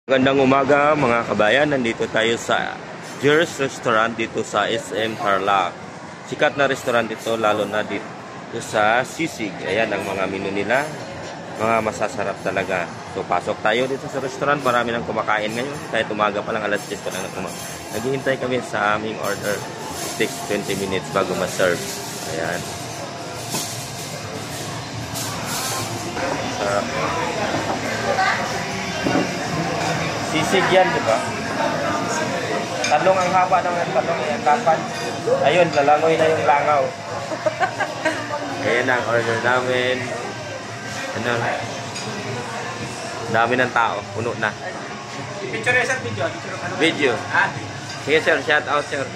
Magandang umaga mga kabayan, nandito tayo sa Jer's Restaurant dito sa SM Tarlac. Sikat na restaurant ito lalo na dito sa Sisig. Ayan ang mga menu nila, mga masasarap talaga. So pasok tayo dito sa restaurant, marami nang kumakain ngayon. Kahit umaga pa lang, alas 10 pa lang na kumakain. Naghihintay kami sa aming order. It takes 20 minutes bago ma-serve. Ayan. Sarap. Sisig yan, di ba? Talong ang haba ng talong yan, kapan. Ayun, lalangoy na yung langaw. Ayan ang order namin. Ano? Dami ng tao, puno na. Picture sir, video. Video. Sige sir, shout out sir.